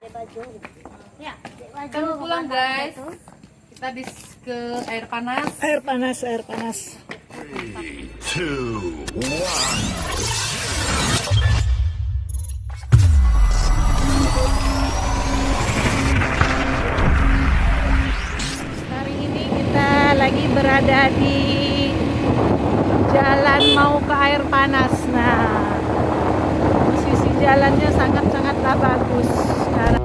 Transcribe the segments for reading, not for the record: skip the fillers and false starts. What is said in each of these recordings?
Ya, Kita mau pulang guys. Kita ke air panas. Air panas, air panas. 2, 1. Hari ini kita lagi berada di jalan mau ke air panas. Nah, posisi jalannya sangat-sangatlah bagus sekarang.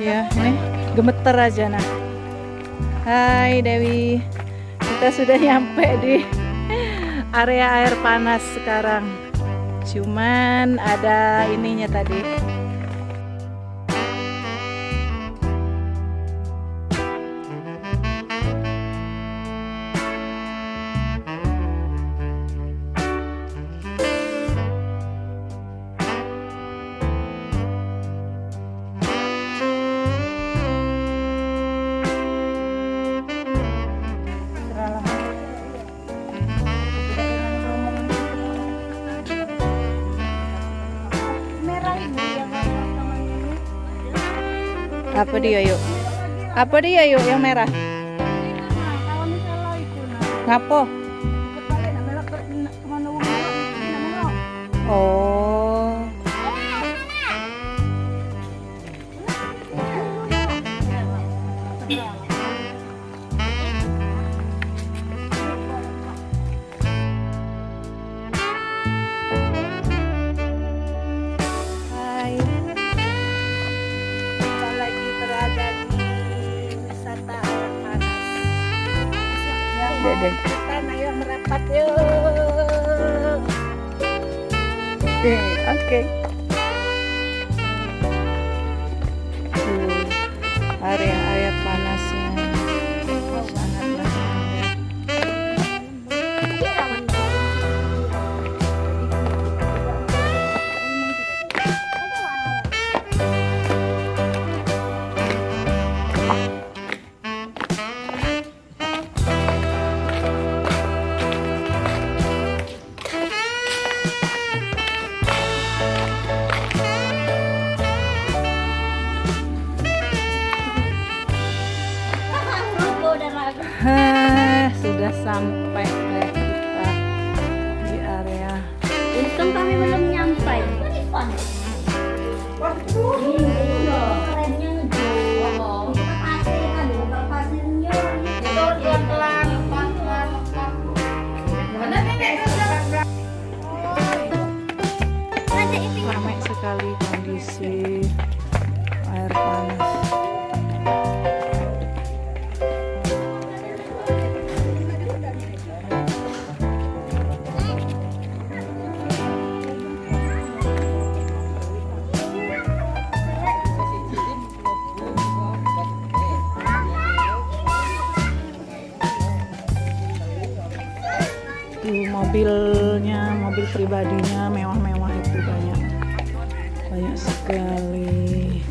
Ya, nih gemeter aja nah. Hai Dewi, kita sudah nyampe di area air panas sekarang. Cuman ada ininya tadi. Apa dia yuk? Apa dia yuk yang merah? Ngapo? Oh. Hai. Kita lagi berada di wisata air panas. Yang mau ikutan ayo merapat yuk. Oke. Tuh, area air panasnya sangatlah indah. Sudah sampai kita di area. Untung kami belum nyampe. Kerennya ngejauh. Pasir kan, bukan pasirnya. Pelan-pelan. Ramai sekali kondisi air panas. Mobilnya, mobil pribadinya mewah-mewah itu banyak sekali.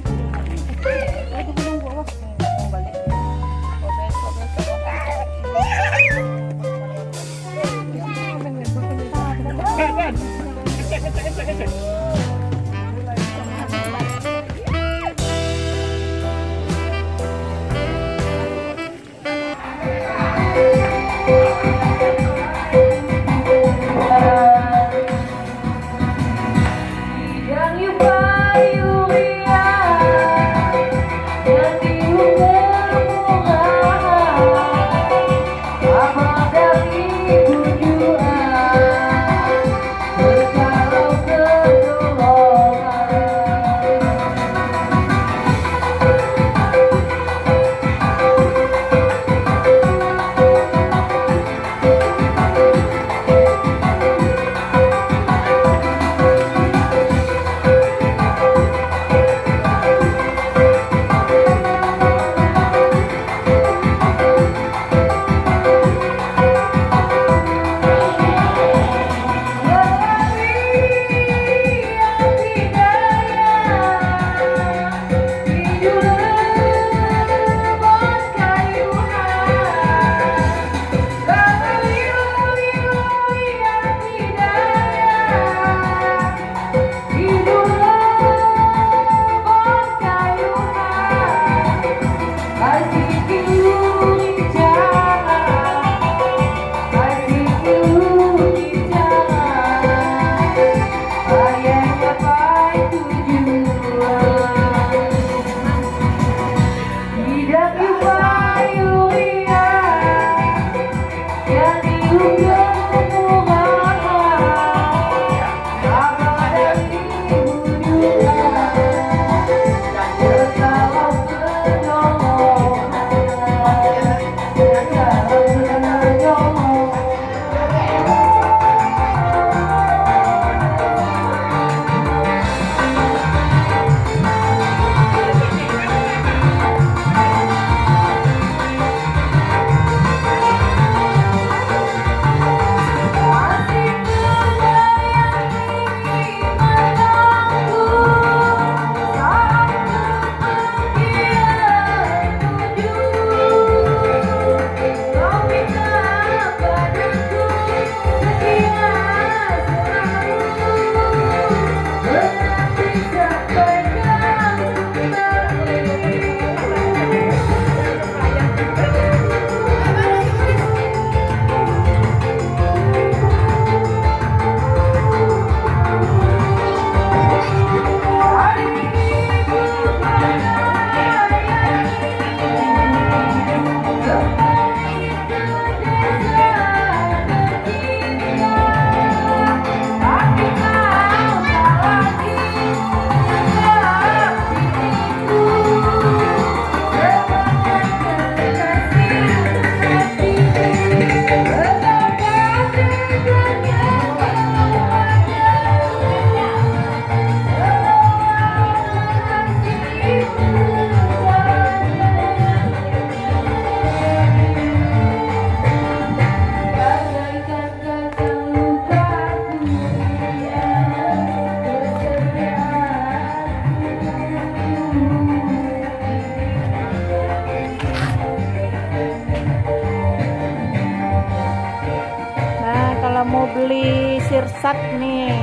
sirsak nih.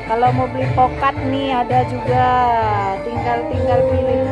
Kalau mau beli pokat nih ada juga, tinggal pilih.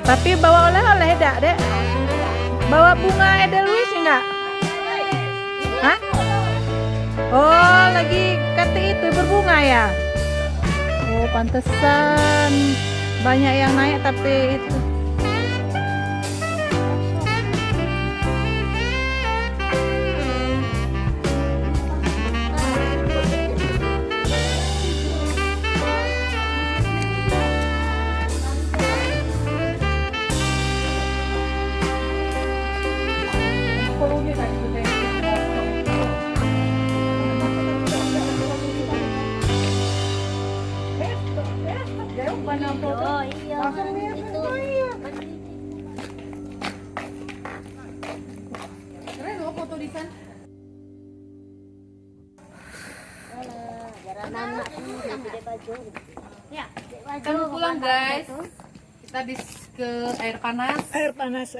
Tapi bawa oleh-oleh dak, Dek? Bawa bunga edelweiss enggak? Hah? Oh, lagi kata itu berbunga ya? Oh, pantesan banyak yang naik tapi itu. Oh iya. Itu. Keren loh foto di sana. Ya, Kami pulang guys. Kita habis ke air panas. Air panas.